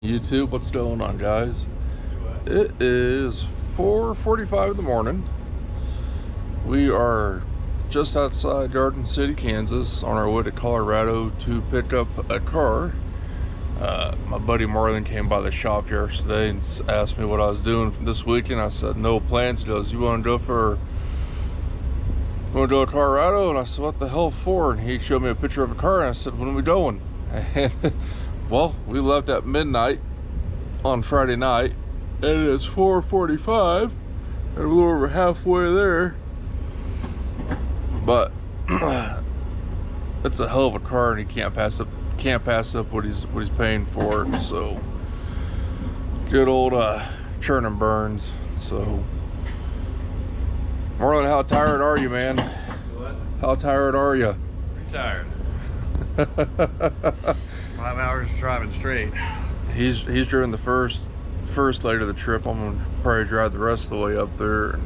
YouTube, what's going on, guys? It is 4:45 in the morning. We are just outside Garden City, Kansas, on our way to Colorado to pick up a car. My buddy Marlon came by the shop yesterday and asked me what I was doing this weekend. I said no plans. He goes, "You want to go to Colorado?" And I said, "What the hell for?" And he showed me a picture of a car, and I said, "When are we going?" And well, we left at midnight on Friday night, and it is 4:45, and we're a little over halfway there. But it's a hell of a car, and he can't pass up what he's paying for it. So good old churn and burns. So Marlon, how tired are you, man? What? How tired are you? Retired. 5 hours driving straight. He's driven the first leg of the trip. I'm gonna probably drive the rest of the way up there.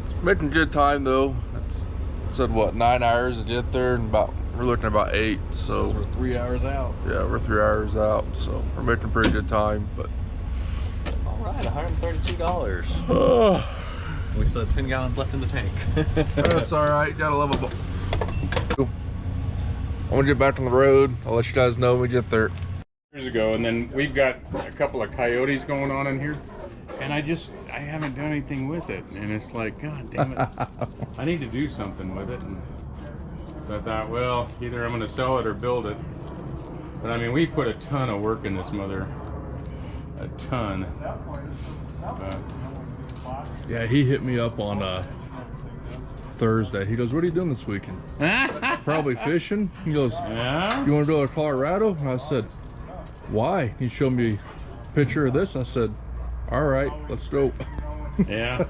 It's making good time though. It's said what, 9 hours to get there, and we're looking at about 8. So we're 3 hours out. Yeah, we're 3 hours out. So we're making pretty good time. But all right, $132. We still have 10 gallons left in the tank. That's all right. Gotta love a. I'm gonna get back on the road. I'll let you guys know when we get there. Years ago, and then we've got a couple of coyotes going on in here, and I haven't done anything with it, and it's like, God damn it, I need to do something with it. And so I thought, well, either I'm going to sell it or build it. But I mean, we put a ton of work in this mother, a ton. Yeah, he hit me up on Thursday. He goes, "What are you doing this weekend?" "Probably fishing." He goes, Yeah. "You want to go to Colorado?" And I said, "Why?" He showed me a picture of this. I said, "All right, let's go." Yeah.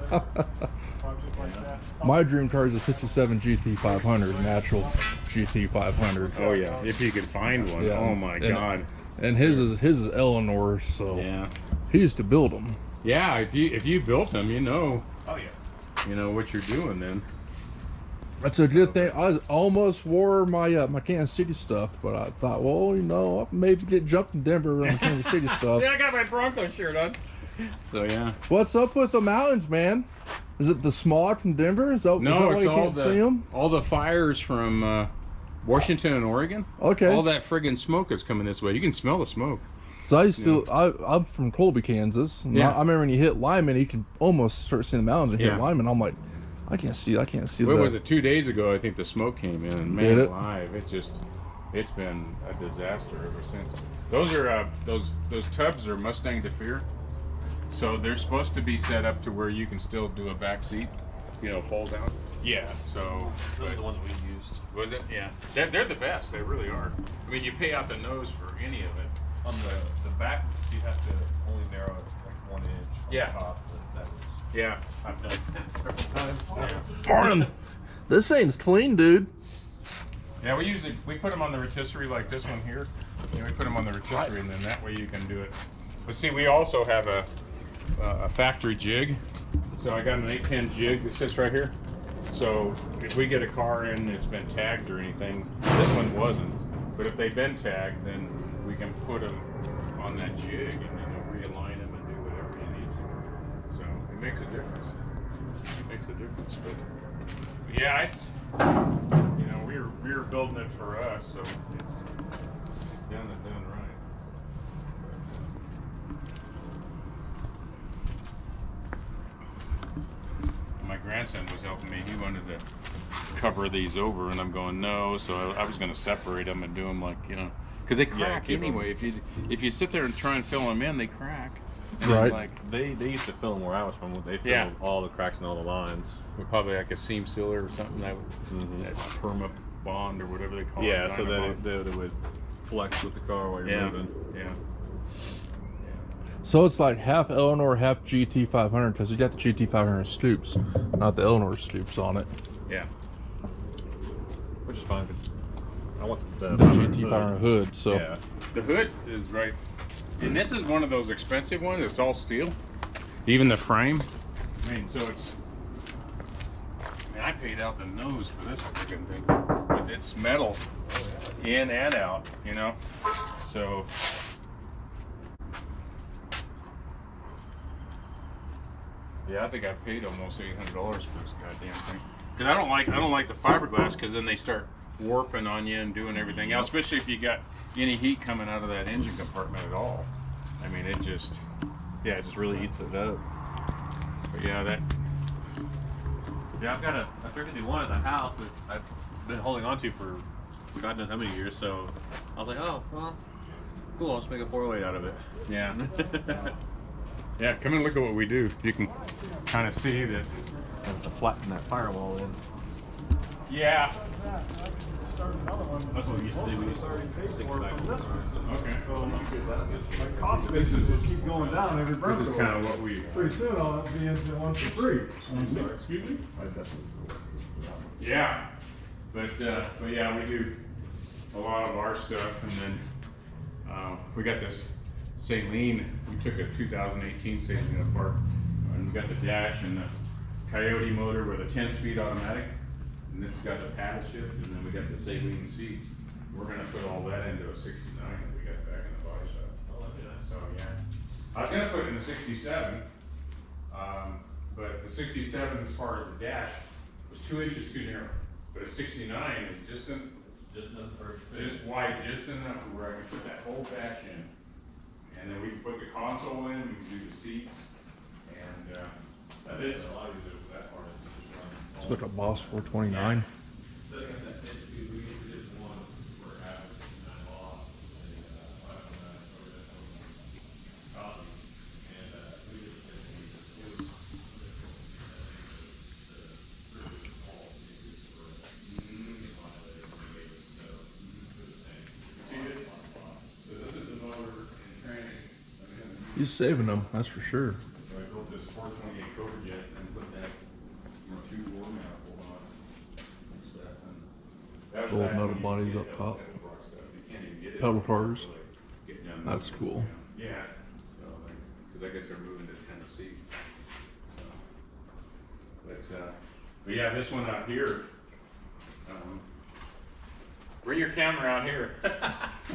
My dream car is a 67 GT500, natural GT500. Oh yeah, if you could find one. Yeah. Oh my God. And his is Eleanor, so Yeah. he used to build them. Yeah, if you built them, you know. Oh yeah. You know what you're doing then. That's a good thing. I almost wore my my Kansas City stuff, but I thought, well, I'll maybe get jumped in Denver around Kansas City stuff. Yeah, I got my Bronco shirt on. So yeah. What's up with the mountains, man? Is it the smog from Denver? Is that No, why it's you can't see them? all the fires from Washington and Oregon. Okay. All that friggin' smoke is coming this way. You can smell the smoke. So I used to, I'm from Colby, Kansas. And Yeah. I remember when you hit Lyman, you could almost start seeing the mountains and hit Yeah. Lyman. I'm like, I can't see What was it? 2 days ago, I think the smoke came in, and man, Did it? alive, it's been a disaster ever since. Those are those tubs are Mustang Defeer, so they're supposed to be set up to where you can still do a back seat, fold down. Yeah. So Those are the ones we used. was it? Yeah. They're the best. They really are. I mean, you pay out the nose for any of it. On the back, so you have to only narrow it like 1 inch on Yeah. the top. That was, Yeah. I've done that several times. Yeah. Morning. This thing's clean, dude. Yeah, we put them on the rotisserie like this one here. We put them on the rotisserie, and then that way you can do it. But see, we also have a factory jig. So I got an 810 jig that sits right here. So if we get a car in that's been tagged or anything, this one wasn't. But if they've been tagged, then we can put them on that jig and realign them and do whatever you need to. So it makes a difference. It makes a difference. But yeah, it's we were building it for us, so it's done right. My grandson was helping me. He wanted to cover these over, and I'm going no. So I was going to separate them and do them like because they crack anyway. If you sit there and try and fill them in, they crack. And Right. It's like They used to fill them where I was from. They filled all the cracks and all the lines. probably like a seam sealer or something that perma bond or whatever they call it. Yeah, so Dynabond. that it would flex with the car while you're Yeah. moving. Yeah. So it's like half Eleanor, half GT500, because you got the GT500 scoops, not the Eleanor scoops on it. Yeah. Which is fine. I want the GT500 hood, so. Yeah. The hood is right, and this is one of those expensive ones. It's all steel, even the frame. I mean, so it's. I mean, I paid out the nose for this freaking thing, but it's metal, in and out. So Yeah, I think I paid almost $800 for this goddamn thing. Because I don't like the fiberglass, because then they start warping on you and doing everything else, especially if you got any heat coming out of that engine compartment at all. I mean, it just it just really eats it up. but yeah, that Yeah, I've got a 351 at the house that I've been holding on to for God knows how many years. So I was like, oh well, cool. I'll just make a 408 out of it. yeah. Yeah, come and look at what we do. You can kind of see that. To flatten that firewall in. Yeah. That's what we used to do. We used to stick it back to this. Okay. My cost of this will keep going down every This burn. is kind of what we. Pretty soon I'll be into one for free. I'm sorry. Excuse me. Yeah, but yeah, we do a lot of our stuff, and then we got this Saline. We took a 2018 Saline apart, and we got the dash and the Coyote motor with a 10-speed automatic, and this has got the paddle shift, and then we got the Saline seats. We're gonna put all that into a 69 that we got back in the body shop. So yeah, I was gonna put it in the 67, but the 67, as far as the dash, was 2 inches too narrow. But a 69 is just wide, just enough where I can put that whole dash in. And then we can put the console in, we can do the seats, and that is a lot easier with that part. It's like a Boss 429. He's saving them, that's for sure. So I built this 428 Cobra Jet and put that, 2-4 manifold on it and stuff. And that was Gold back metal when you bodies could up get top. that pedal bar stuff. You can't even get it. Pedal cars. So, like, getting down That's those, cool. Yeah, so, because I guess they're moving to Tennessee. So, but yeah, this one out here, bring your camera out here.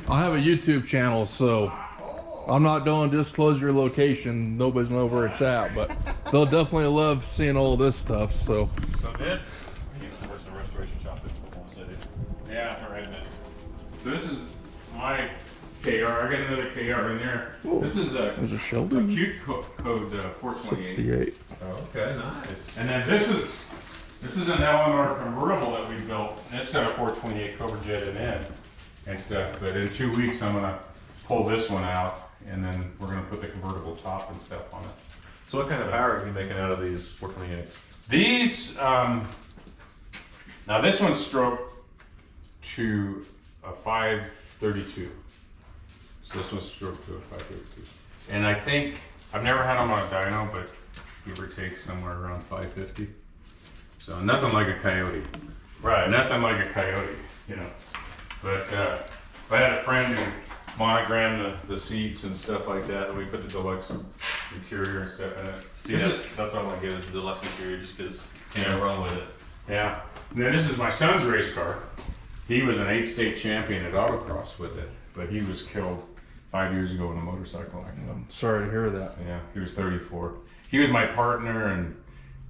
I have a YouTube channel, so I'm not doing disclose your location. Nobody's know where it's at, but they'll definitely love seeing all this stuff. So So this, Where's the restoration shop in Oklahoma City? yeah, Right in it. so this is my KR. I got another KR in there. Whoa. This is there's a a Sheldon cute code 428. 68. Oh, okay, nice. And then this is an Eleanor convertible that we built. And it's got a 428 Cobra Jet in it and stuff. But in 2 weeks, I'm gonna pull this one out, and then we're gonna put the convertible top and stuff on it. So what kind of power are you making out of these 428? These, now this one's stroked to a 532. So this one's stroked to a 532. And I think, I've never had them on a dyno, but give or take somewhere around 550. So nothing like a Coyote. Right. Nothing like a Coyote, But I had a friend who monogrammed the seats and stuff like that, and we put the deluxe interior and stuff in it. See, that's what I want to get is the deluxe interior, just because can't Yeah. go wrong with it. Yeah. And then this is my son's race car. He was an 8-state champion at autocross with it, but he was killed 5 years ago in a motorcycle accident. I'm sorry to hear that. Yeah, he was 34. He was my partner, and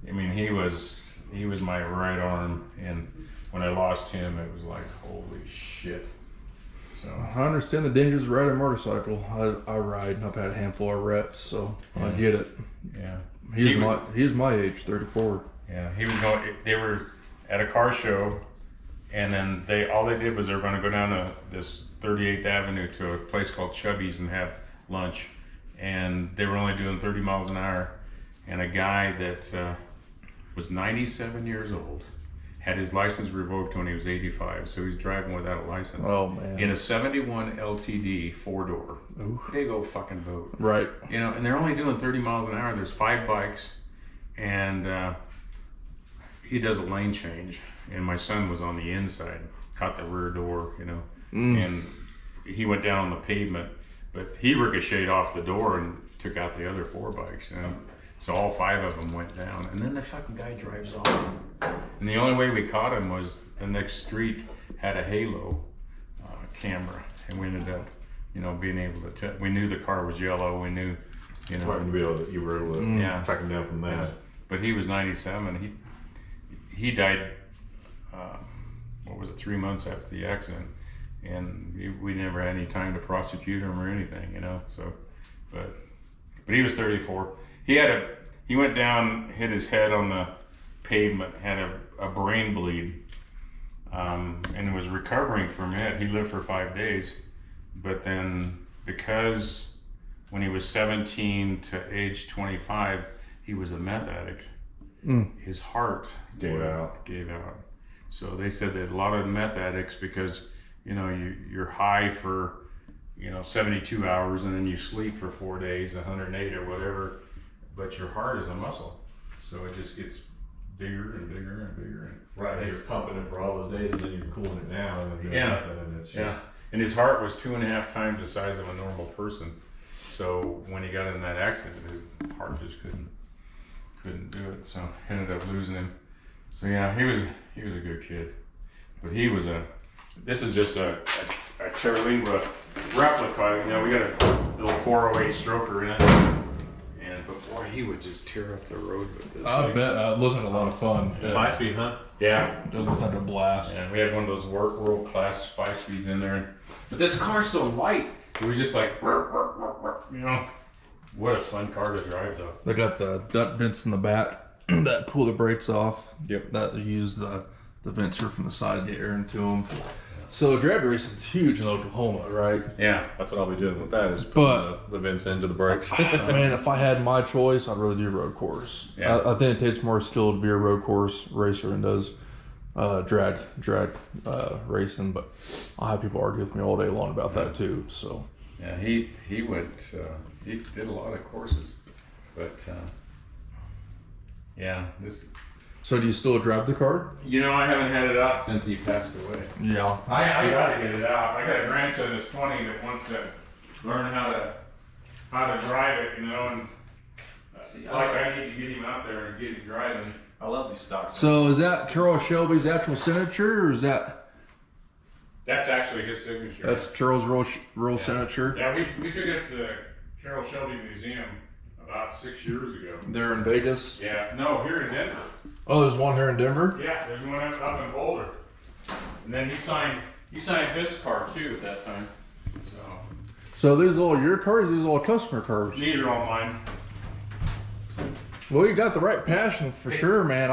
I mean, he was my right arm. And when I lost him, it was like, holy shit. So I understand the dangers of riding a motorcycle. I ride. I've had a handful of reps, so I get it. yeah, He's my age, 34. yeah. He was going. They were at a car show, and then all they did was they were going to go down to this 38th Avenue to a place called Chubby's and have lunch, and they were only doing 30 miles an hour, and a guy that was 97 years old had his license revoked when he was 85, so he's driving without a license. Oh man. In a 71 LTD 4-door, Ooh. big old fucking boat. Right. And they're only doing 30 miles an hour. There's 5 bikes, and he does a lane change. And my son was on the inside, caught the rear door, and he went down on the pavement, but he ricocheted off the door and took out the other 4 bikes. So all 5 of them went down, and then the fucking guy drives off. And the only way we caught him was the next street had a halo camera, and we ended up, being able to we knew the car was yellow. We knew You know, Right, and you were able to Yeah. track him down from that. yeah. But he was 97. He died. What was it? 3 months after the accident, and we never had any time to prosecute him or anything. You know, so but he was 34. He went down, hit his head on the pavement, had a brain bleed, and was recovering from it. He lived for 5 days, but then because when he was 17 to age 25, he was a meth addict. His heart Gave out. Gave out. So they said that a lot of meth addicts, because you know you're high for 72 hours and then you sleep for 4 days, 108 or whatever, but your heart is a muscle, so it just gets bigger and bigger and bigger. Right, you're pumping it for all those days, and then you're cooling it down, and then doing Yeah. nothing, and it's just And his heart was 2.5 times the size of a normal person. So when he got in that accident, his heart just couldn't do it. So ended up losing him. So yeah, he was a good kid, but this is just a Terlingua replica. You know, we got a little 408 stroker in it. But boy, he would just tear up the road with this I thing. bet it looks like a lot of fun. 5-speed, huh? Yeah. It looks like a blast. And we had one of those world class 5-speeds in there. But this car's so light, it was just like, you know, what a fun car to drive though. They got the duct vents in the back that cool the brakes off. Yep. That they use the vents here from the side to get air into them. So drag racing's huge in Oklahoma, right? Yeah. that's what I'll be doing with that is But- putting the vents into the brakes. Man, if I had my choice, I'd rather do road course. Yeah. I think it takes more skill to be a road course racer than does drag racing. But I'll have people argue with me all day long about that too. So Yeah, he went, he did a lot of courses. But yeah, do you still drive the car? I haven't had it out since he passed away. Yeah. I gotta get it out. I got a grandson that's 20 that wants to learn how to drive it, and it's like I need to get him out there and get him driving. I love these stocks. So is that Carroll Shelby's actual signature, or is that That's actually his signature. that's Carroll's real signature? Yeah, we took it to the Carroll Shelby Museum about 6 years ago. There in Vegas. Yeah, no, here in Denver. Oh, there's one here in Denver. Yeah, there's one up in Boulder. And then he signed this car too at that time. So these all your cars, these all customer cars. These are all mine. Well, you got the right passion for sure, man.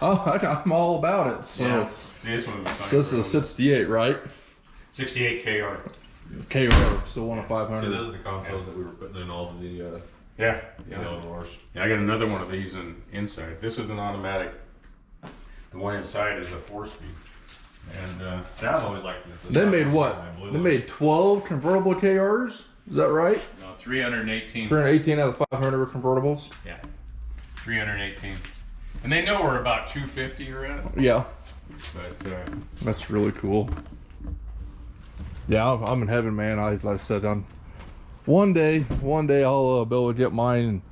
I'm all about it. So, Yeah. See, this one was signed. so this is a 68, right? 68 KR. KR, so one of So 500. those are the consoles that we were putting in all of the Yeah. Eleanors. Yeah, I got another one of these inside. This is an automatic. The one inside is a 4-speed. And See, I've always liked the They stock made one, what? my blue They one. made 12 convertible KRs. Is that right? no, 318. 318 out of 500 were convertibles. Yeah. 318. And they know we're about 250 or at. Yeah, But that's really cool. Yeah, I'm in heaven, man. Like I said, one day I'll be able to get mine.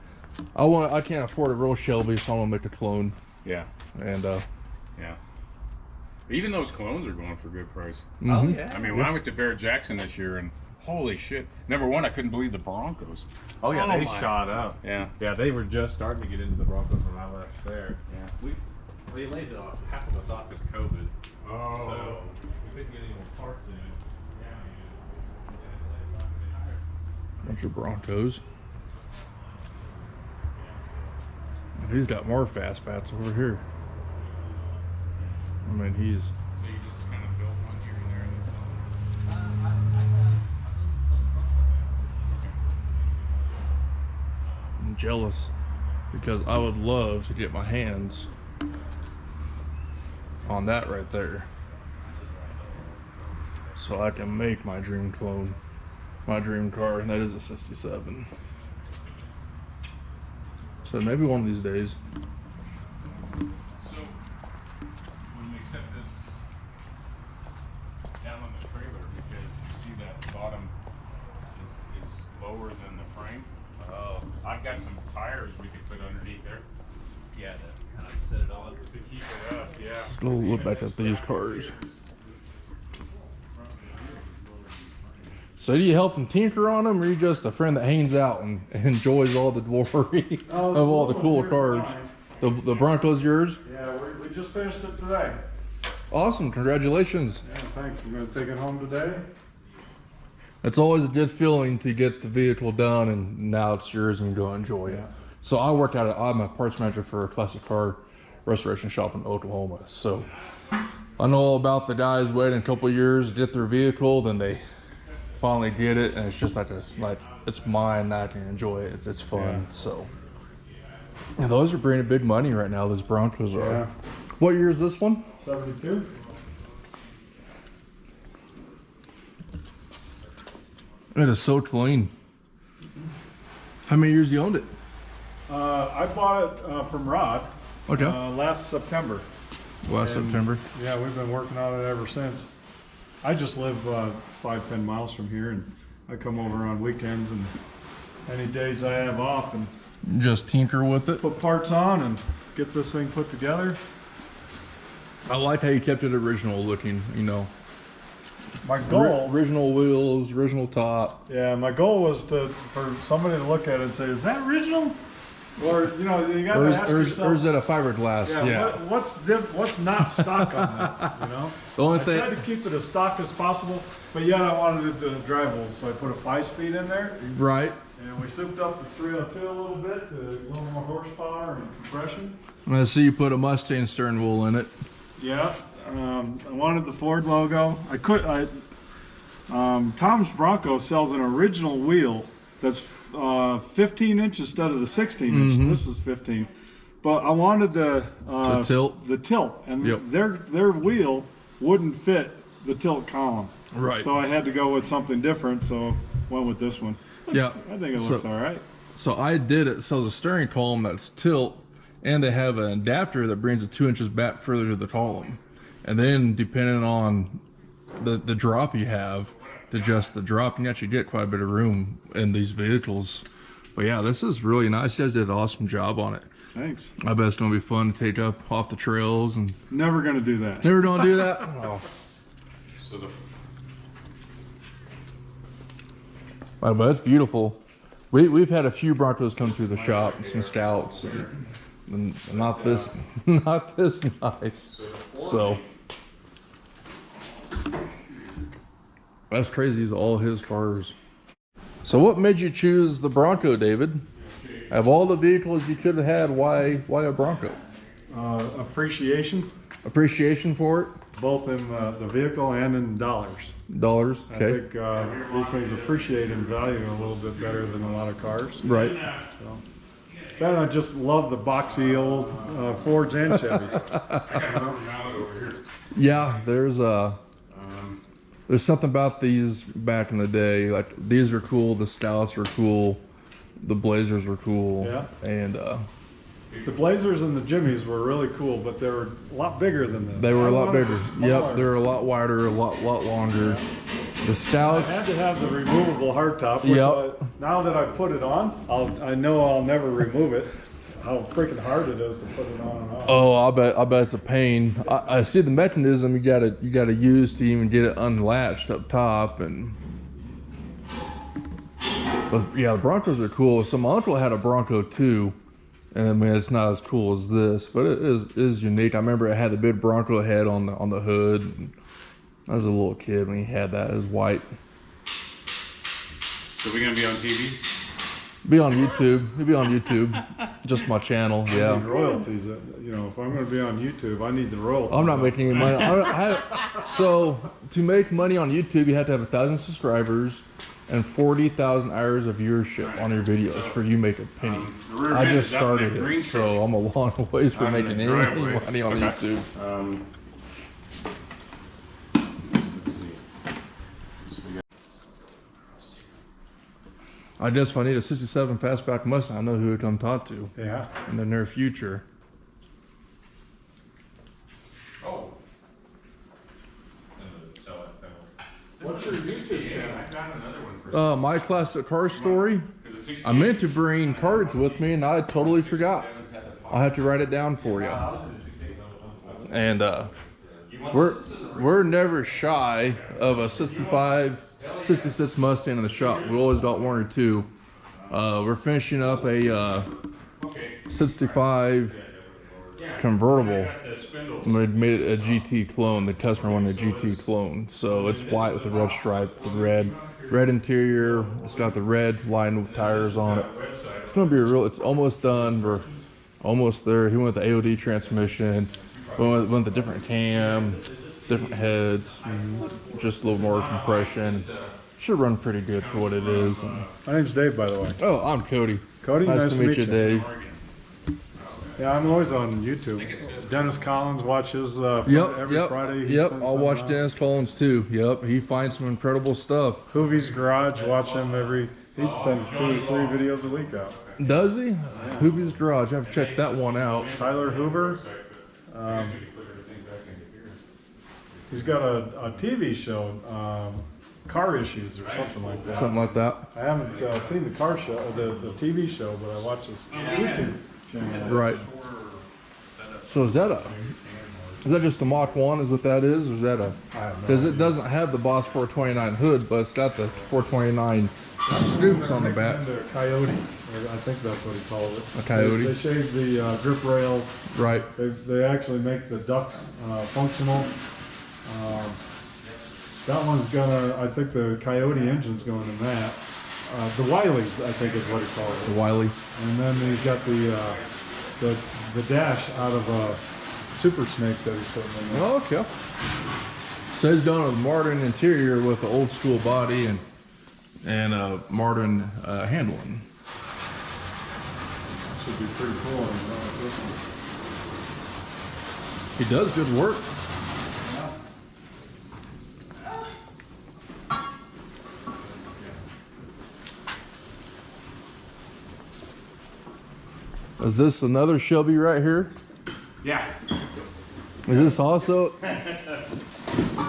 And I can't afford a real Shelby, so I'm gonna make a clone. yeah. And Yeah. Even those clones are going for a good price. Oh, yeah. I mean, when I went to Barrett Jackson this year, and holy shit! Number one, I couldn't believe the Broncos. Oh, yeah, Oh, they my. shot up. Yeah. Yeah, they were just starting to get into the Broncos when I left there. Yeah. We laid off half of us off because COVID. Oh. So we couldn't get any more parts in. bunch of Broncos. He's got more fast bats over here. I mean, he's. So you just kind of built one here and there. And that's all. I'm jealous because I would love to get my hands on that right there, so I can make my dream clone, my dream car, and that is a 67. So maybe one of these days. So when we set this down on the trailer, because you see that bottom is lower than the frame. I've got some tires we could put underneath there. Yeah, to kind of set it on. To keep it up, yeah. Still look back at these cars. So do you help him tinker on them, or are you just a friend that hangs out and enjoys all the glory of all the cool cars? The Bronco's yours? Yeah, we just finished it today. Awesome, congratulations. Yeah, thanks. I'm gonna take it home today. It's always a good feeling to get the vehicle done and now it's yours and you go enjoy it. Yeah. So I'm a parts manager for a classic car restoration shop in Oklahoma. So I know all about the guys waiting a couple of years to get their vehicle, then they finally get it, and it's just like it's mine, and I can enjoy it. It's fun. Yeah. So, and those are bringing big money right now. Those Broncos are. Yeah. What year is this one? 72. It is so clean. How many years you owned it? I bought it from Rod Okay. last September. Last and, September. Yeah, we've been working on it ever since. I just live 5-10 miles from here, and I come over on weekends and any days I have off and Just tinker with it. put parts on and get this thing put together. I like how you kept it original looking. You know, My goal, original wheels, original top. yeah, my goal was for somebody to look at it and say, "Is that original?" Or you know, you got to ask yourself. Or is it a fiberglass? Yeah. What's not stock on that? You know. The only I thing. tried to keep it as stock as possible, but yet I wanted it to drivable, so I put a 5-speed in there, Right. and we souped up the 302 a little bit to a little more horsepower and compression. And I see you put a Mustang steering wheel in it. Yeah, I wanted the Ford logo. Tom's Bronco sells an original wheel that's 15 inches instead of the 16 inch. This is 15. But I wanted the tilt? The tilt, and Yep. their wheel wouldn't fit the tilt column. Right. So I had to go with something different. So went with this one. Yeah. I think it looks all right. So I did it. So it's a steering column that's tilt, and they have an adapter that brings it 2 inches back further to the column. And then depending on the drop you have, to adjust the drop, and you actually get quite a bit of room in these vehicles. But yeah, this is really nice. You guys did an awesome job on it. Thanks. I bet it's gonna be fun to take up off the trails and Never gonna do that. never gonna do that. Oh. So But it's beautiful. We've had a few Broncos come through the shop, some Scouts, and not this not this nice. So that's crazy. These are all his cars. So what made you choose the Bronco, David? Of all the vehicles you could have had, why a Bronco? Appreciation, Appreciation for it? both in the vehicle and in dollars. Dollars? I Okay. think these things appreciate in value a little bit better than a lot of cars. Right. So. Then I just love the boxy old Fords and Chevys. I got another mallet over here. Yeah, there's something about these back in the day. Like these were cool, the Stouts were cool, the Blazers were cool. Yeah. And The Blazers and the Jimmies were really cool, but they were a lot bigger than this. they were a I lot wanted bigger. the smaller. Yep, they're a lot wider, a lot longer. The I Stouts, had to have the removable hardtop. Which Yep. now that I put it on, I know I'll never remove it. How freaking hard it is to put it on and off. oh, I bet it's a pain. I see the mechanism you gotta use to even get it unlatched up top, and but yeah, the Broncos are cool. So my uncle had a Bronco too, and I mean it's not as cool as this, but it is unique. I remember it had the big Bronco head on the hood. I was a little kid when he had that. It was white. So we're gonna be on TV? Be on YouTube. He'd be on YouTube. Just my channel. I need Yeah. royalties. You know, if I'm going to be on YouTube, I need the royalties. I'm not making any money. So to make money on YouTube, you have to have 1,000 subscribers and 40,000 hours of viewership on your videos for you make a penny. The rear I end just is up in started that it, green so I'm a long ways from I'm in making the any driveway. money on Okay. YouTube. Let's see. So we got I guess if I need a 67 fastback Mustang, I know who to come talk to Yeah. in the near future. oh. What's your YouTube channel? I got another one for My classic car story. Is it 60? I meant to bring cards with me and I totally forgot. I'll have to write it down for you. And we're never shy of a 65 '66 Mustang in the shop. We always got one or two. We're finishing up a 65 convertible. We made it a GT clone. The customer wanted a GT clone, so it's white with the red stripe, the red interior. It's got the red line tires on it. It's gonna be a real. It's almost done. We're almost there. He went with the AOD transmission. Went with a different cam, different heads, just a little more compression. Should run pretty good for what it is. And, My name's Dave, by the way. oh, I'm Cody. Cody, Nice to meet you, Dave. Yeah, I'm always on YouTube. Dennis Collins watches every Friday. He Yep. sends I'll something watch out. Dennis Collins too. Yep. He finds some incredible stuff. Hoovie's Garage, watch him he sends 2 to 3 videos a week out. Does he? Hoovie's Garage. I've checked that one out. Tyler Hoover, he's got a TV show, Car Issues or something like that. Something like that. I haven't seen the car show, the TV show, but I watch his YouTube channel. Right. So is that just the Mach 1 is what that is? Or is that a, I have no because it doesn't have the Boss 429 hood, but it's got the 429 scoops on the back. And a Coyote, or I think that's what he calls it. A Coyote. They shave the grip rails. Right. They actually make the ducts functional. That one's gonna, I think the Coyote engine's going in that. The Wiley, I think is what he calls The it. Wiley. And then he's got the dash out of a Super Snake that he's putting in there. Oh, okay. So he's done a modern interior with the old school body and modern handling. Should be pretty cool. This one. He does good work. Is this another Shelby right here? Yeah. Is this also?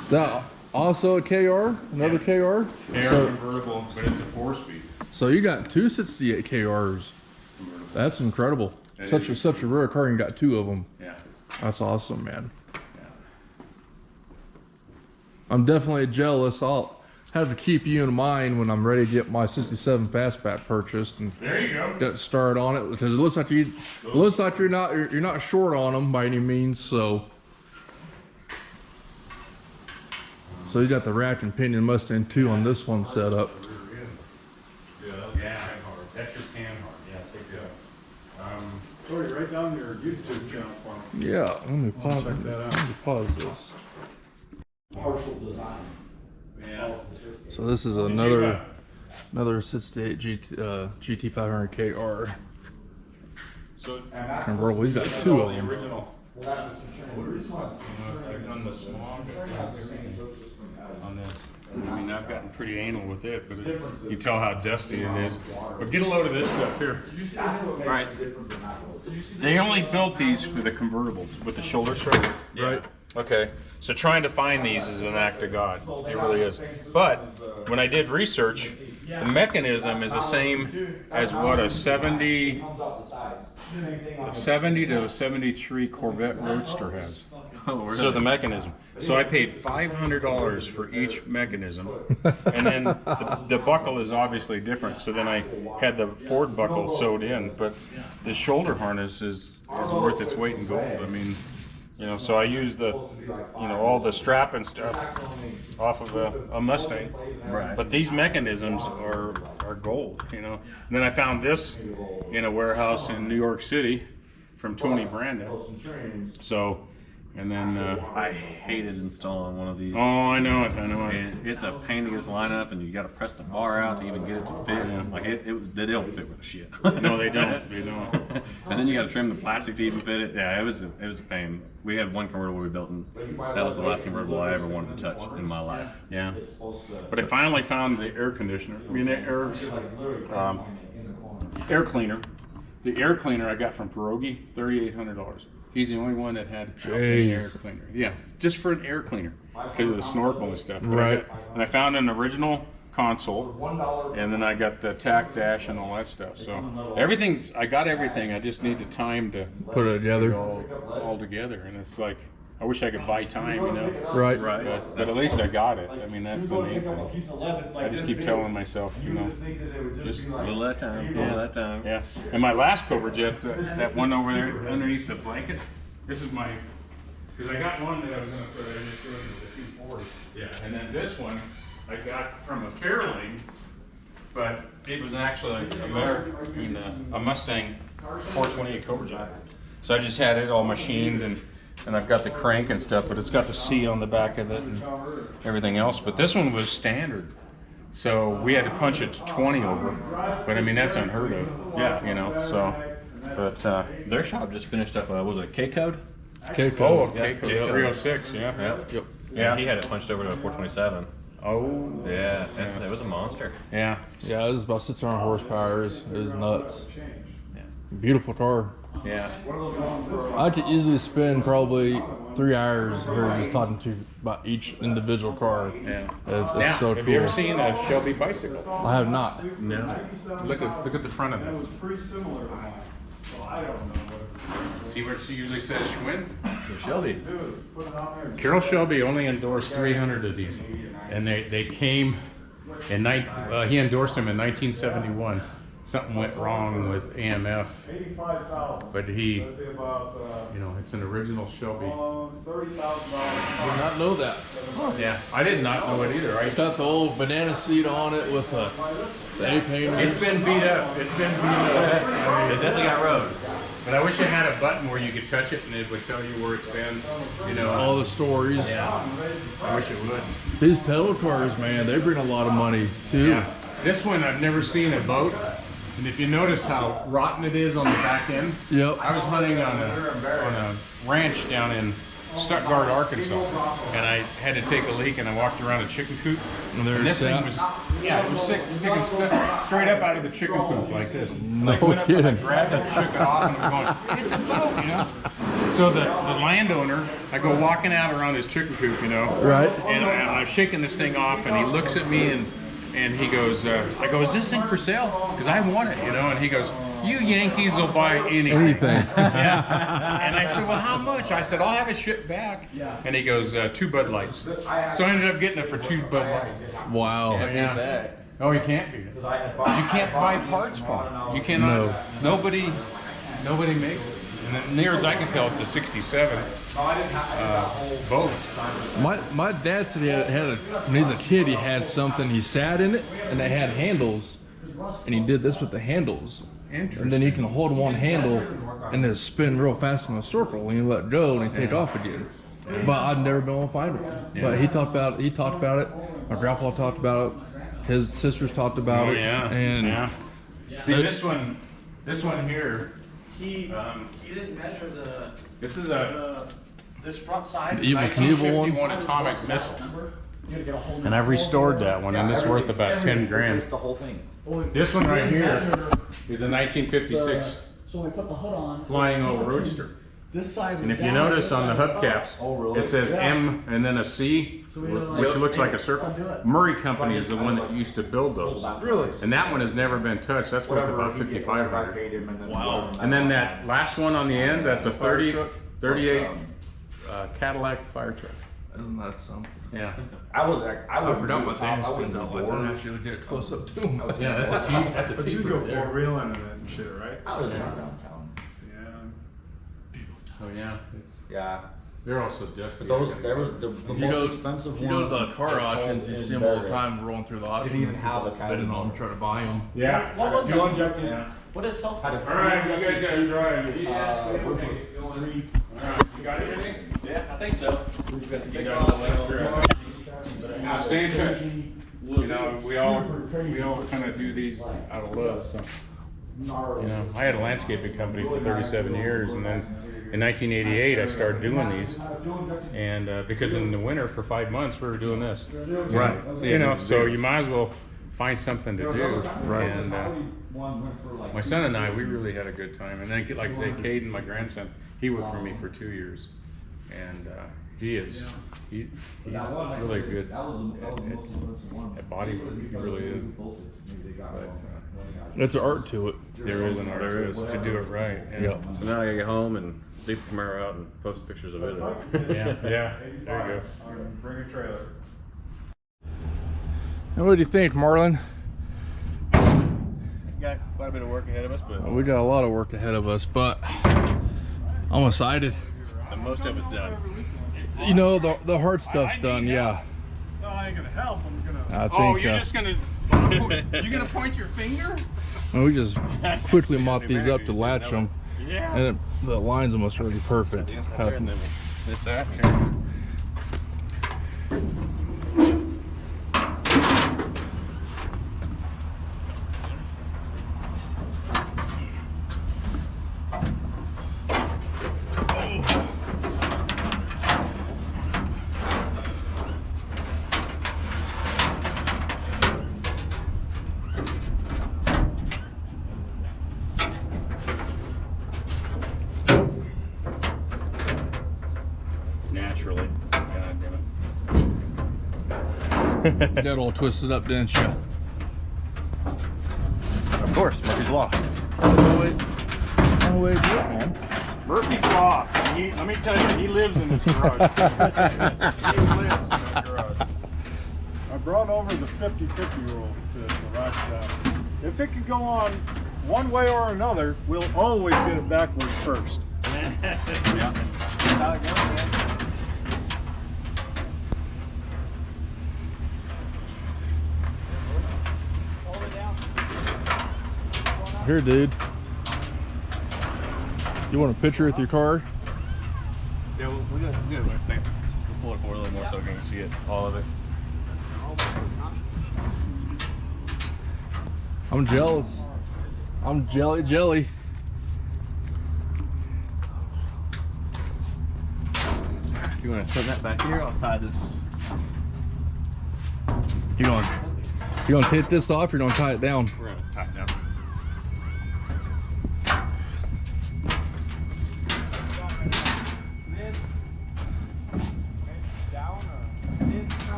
Is that also a KR? Another KR? Air So, convertible, but it's a 4-speed. so you got two 68 KRs. That's incredible. Such a rare car, and you got 2 of them. Yeah. That's awesome, man. I'm definitely jealous. I'll have to keep you in mind when I'm ready to get my 67 Fastback purchased and There you go. get started on it, because it looks like you're not short on them by any means. So you got the rack and pinion Mustang 2 on this one set up. Yeah, that's your tan hard. Yeah, take that. Sorry, write down your YouTube channel for me. Yeah, let me pause. check that out. Let me pause this. partial design. Yeah. So this is another 68 GT 500 KR So convertible. He's got 2 of the them. original. Well, that was insurance. I've done the smog on this. I mean, I've gotten pretty anal with it, but you tell how dusty it is. But get a load of this stuff here. Right. They only built these for the convertibles with the shoulder strap. Right. Okay. So trying to find these is an act of God. It really is. But when I did research, the mechanism is the same as what a 70 to a 73 Corvette Roadster has. Oh, really? So the mechanism. So I paid $500 for each mechanism, and then the buckle is obviously different. So then I had the Ford buckle sewed in, but the shoulder harness is worth its weight in gold. I mean, you know, so I used all the strap and stuff off of a Mustang. Right. But these mechanisms are gold, you know. And then I found this in a warehouse in New York City from Tony Brandon. So, and then I hated installing one of these. oh, I know it. It's a pain to get this line up, and you got to press the bar out to even get it to fit. Like they don't fit with the shit. No, they don't. They don't. And then you got to trim the plastic to even fit it. Yeah, it was a pain. We had one convertible we built, and that was the last convertible I ever wanted to touch in my life. Yeah. But I finally found the air conditioner. I mean, the air cleaner. The air cleaner I got from Pierogi, $3,800. He's the only one that had an air Jeez. cleaner. Yeah, just for an air cleaner because of the snorkel and stuff. But Right. and I found an original console, and then I got the tack dash and all that stuff. So I got everything. I just need the time to Put it together. all together, and it's like I wish I could buy time, you know. Right. But at least I got it. I mean, that's the main thing. I just keep telling myself, you know, just A little at a time. A little at a time. yeah. And my last Cobra Jet's that one over there underneath the blanket. This is my, because I got one that I was gonna put, I just threw it in the 240. Yeah. And then this one I got from a Fairlane, but it was actually a Mustang 428 Cobra Jet. So I just had it all machined and I've got the crank and stuff, but it's got the C on the back of it and everything else. But this one was standard. So we had to punch it to 20 over. But I mean, that's unheard of. Yeah. You know, so, but, Their shop just finished up, was it K-Code? oh, okay, Yeah. 306, yeah. Yep. Yeah. He had it punched over to a 427. Oh, Yeah, it was a monster. yeah. Yeah, it was about 600 horsepower. It was nuts. Beautiful car. Yeah. I could easily spend probably 3 hours here just talking to you about each individual car. Yeah. It's Now, so have cool. you ever seen a Shelby bicycle? I have not. No. Look at the front of That was this. pretty similar to mine. So I don't know what See where she usually says Schwinn? So Shelby. dude, put it on there. Carroll Shelby only endorsed 300 of these, and they came in he endorsed them in 1971. Something went wrong with AMF, 85,000. but he, That'd be about, you know, it's an original Shelby. $30,000. Did not know that. Yeah, I did not know it either. It's got the old banana seat on it with the A painter. It's been beat up. It's been beat up. It definitely got road. But I wish it had a button where you could touch it and it would tell you where it's been. You know, All the stories. I wish it would. These pedal cars, man, they bring a lot of money too. Yeah. This one I've never seen a boat. And if you notice how rotten it is on the back end, Yep. I was hunting on a ranch down in Stuttgart, Arkansas, and I had to take a leak, and I walked around a chicken coop, And there and this thing sat. was, it was sticking straight up out of the chicken coop like this. No Like, went up and I kidding. grabbed it, shook it off, and was going, it's a boat, you know? So the landowner, I go walking out around his chicken coop, you know, Right. and I'm shaking this thing off, and he looks at me and he goes, I go, is this thing for sale? Because I want it, you know? And he goes, you Yankees will buy anything. Anything. Yeah. And I said, well, how much? I said, I'll have it shipped back. And he goes, 2 Bud Lights. So I ended up getting it for 2 Bud Lights. Wow. Yeah. Oh, you can't beat it. You can't buy parts for it. You cannot. Nobody makes it. And near as I can tell, it's a 67 boat. My dad said he had when he was a kid, he had something, he sat in it, and they had handles, and he did this with the handles. And then you can hold one handle and then spin real fast in a circle, and you let go and you take off again. But I've never been able to find one. But he talked about it. My grandpa talked about it. His sisters talked about Oh, it. yeah. And Yeah. See, this one here, He didn't measure this is a this front side. the Evil Knievel one. 1951 atomic missile. You gotta get a whole new. And I've restored that one, and it's worth about 10 grand. The whole thing. This one right here is a 1956 So we put the hood on. Flying Old Roadster. This side was And if you down, notice this on the side was hubcaps, Oh, really? it says M and then a C, So we were like, which looks like a circle. I'll do it. Murray Company is the one that used to build those. Really? And that one has never been touched. That's worth about 5,500. Wow. And then that last one on the end, that's a 38 Cadillac fire truck. Isn't that something? Yeah. I I forgot my top. dad spins out like that. I actually get close up to him. Yeah, that's a But you go 4-wheeling and that and shit, right? I was downtown. Yeah. So yeah, it's, Yeah. they're also just. There was the most expensive You one. go to the car auctions, you see them all the time rolling through the auction. Didn't even have a kind bidding of- on them, trying to buy them. Yeah. What was Fuel it? injected. What is self? Had a All right, you guys got to drive. Uh, with All right, you got everything? Yeah, I think so. You got a little extra. Now stay in touch. You know, we all kind of do these out of love. So, you know, I had a landscaping company for 37 years, and then in 1988 I started doing these, and because in the winter for 5 months we were doing this. Right. You know, so you might as well find something to do. Right. And my son and I, we really had a good time. And then, like I say, Caden, my grandson, he worked for me for 2 years, and he's really good at body work. He really is. But It's an art to it. there is an art to do it right. And Yep. So now I gotta get home and dig the Camaro out and post pictures of it. Yeah, there you go. Bring a trailer. And what do you think, Marlon? Got quite a bit of work ahead of us, but We got a lot of work ahead of us, but I'm excited. most of it's done. You know, the hard stuff's done, yeah. No, I ain't gonna help. I'm gonna. I Oh, think you're just gonna you gonna point your finger? we just quickly mop these up to latch them, Yeah. and the line's almost already perfect. And then we'll snip that here. Naturally. God damn it. Got all twisted up, didn't you? Of course, Murphy's Law. No way to do it, man. Murphy's Law. Let me tell you, he lives in this garage. He lives in that garage. I brought over the 50-50 rule to the rock shop. If it can go on one way or another, we'll always get it backwards first. Here, dude. You want a picture with your car? Yeah, we'll get it. We'll pull it forward a little more so we can see it, all of it. I'm jealous. I'm jelly. If you want to set that back here, I'll tie this. You gonna take this off, or you gonna tie it down? We're going to tie it down.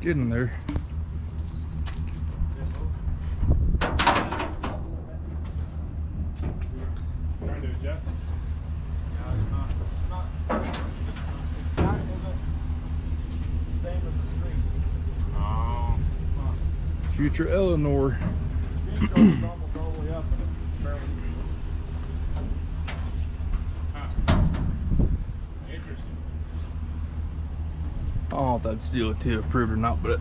Get in there. Trying to adjust. Oh. Future Eleanor. Interesting. I don't know if that's DOT approved or not, but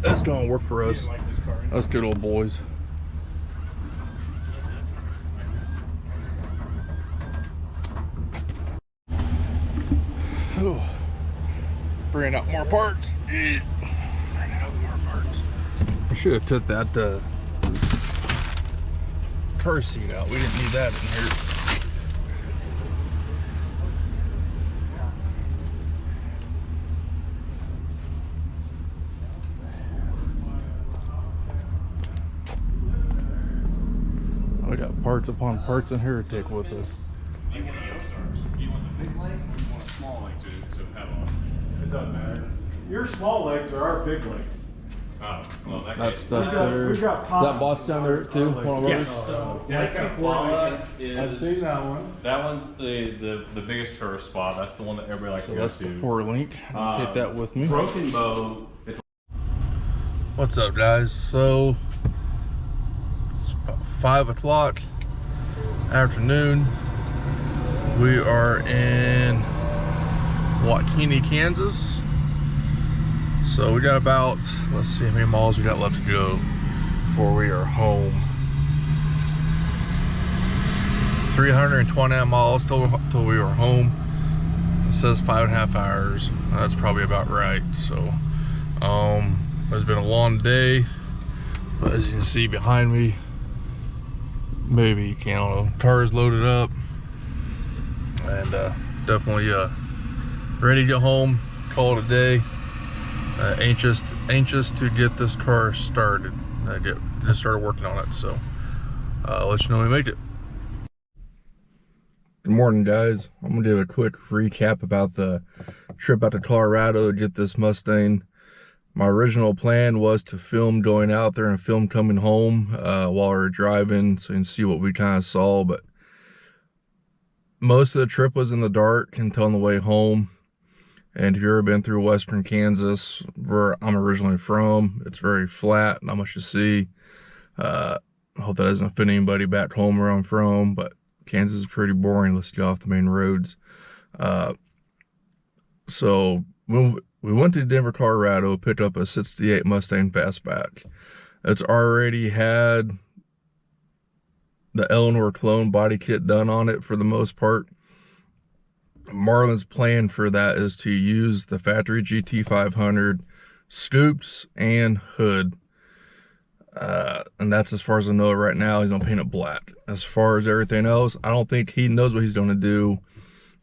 that's gonna work for us. Like this car. Us good old boys. Oh, bringing out more parts. Bringing out more parts. I should have took that this car seat out. We didn't need that in here. We got parts upon parts in here to take with us. Do you want the Ozarks? Do you want the big leg or do you want a small leg to pedal on? It doesn't matter. Your small legs are our big legs. Oh, well, that That case. stuff got- there. we've Is got that boss down there too? One of Yeah. ours? So, Yeah, like it's got Impala I've seen is, that one. that one's the biggest tourist spot. That's the one that everybody likes So to go that's the to. 4 link. Take that with me. Broken Bow, it's What's up, guys? So it's about 5 o'clock afternoon. We are in Waukene, Kansas. So we got about, let's see how many miles we got left to go before we are home. 329 miles till we are home. It says 5.5 hours. That's probably about right. So it's been a long day, but as you can see behind me, maybe you can't, I don't know, car is loaded up and definitely ready to get home, call it a day. Anxious to get this car started. Just started working on it, so I'll let you know when we make it. Good morning, guys. I'm gonna do a quick recap about the trip out to Colorado to get this Mustang. My original plan was to film going out there and film coming home while we were driving, so you can see what we kind of saw, but most of the trip was in the dark until on the way home. And if you've ever been through western Kansas, where I'm originally from, it's very flat, not much to see. I hope that doesn't offend anybody back home where I'm from, but Kansas is pretty boring unless you get off the main roads. So when we went to Denver, Colorado, picked up a 68 Mustang Fastback. It's already had the Eleanor clone body kit done on it for the most part. Marlon's plan for that is to use the factory GT500 scoops and hood. And that's as far as I know right now. He's gonna paint it black. As far as everything else, I don't think he knows what he's gonna do.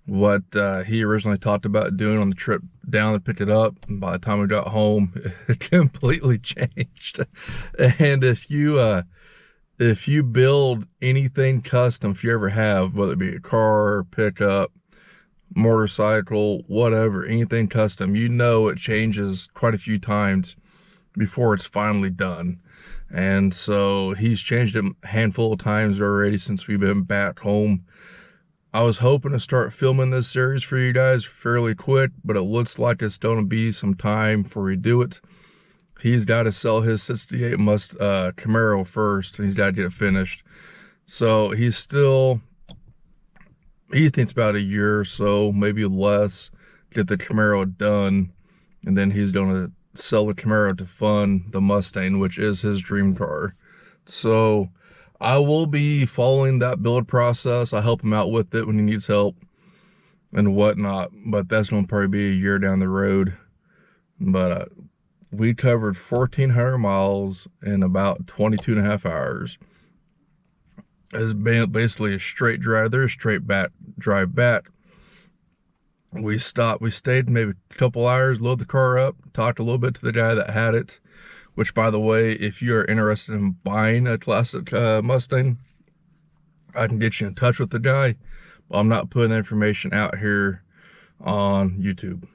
What he originally talked about doing on the trip down to pick it up, and by the time we got home, it completely changed. And if you build anything custom, if you ever have, whether it be a car, pickup, motorcycle, whatever, anything custom, you know it changes quite a few times before it's finally done. And so he's changed it a handful of times already since we've been back home. I was hoping to start filming this series for you guys fairly quick, but it looks like it's going to be some time before we do it. He's got to sell his 68 Camaro first, and he's got to get it finished. So he thinks about a year or so, maybe less, get the Camaro done, and then he's going to sell the Camaro to fund the Mustang, which is his dream car. So I will be following that build process. I help him out with it when he needs help and whatnot, but that's going to probably be a year down the road. But we covered 1,400 miles in about 22 and a half hours. It's basically a straight drive there, straight drive back. We stayed maybe a couple hours, load the car up, talked a little bit to the guy that had it, which, by the way, if you're interested in buying a classic Mustang, I can get you in touch with the guy, but I'm not putting the information out here on YouTube.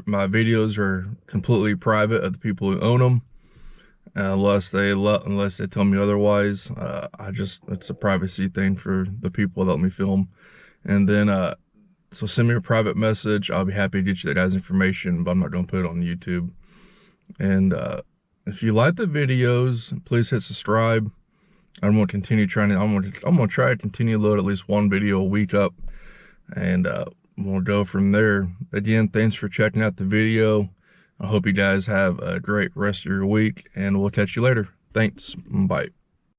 My videos are completely private of the people who own them, unless they tell me otherwise. It's a privacy thing for the people that let me film. And then so send me a private message. I'll be happy to get you that guy's information, but I'm not going to put it on YouTube. And if you like the videos, please hit subscribe. I'm going to continue trying to. I'm going to try to continue to load at least one video a week up, and we'll go from there. Again, thanks for checking out the video. I hope you guys have a great rest of your week, and we'll catch you later. Thanks. Bye.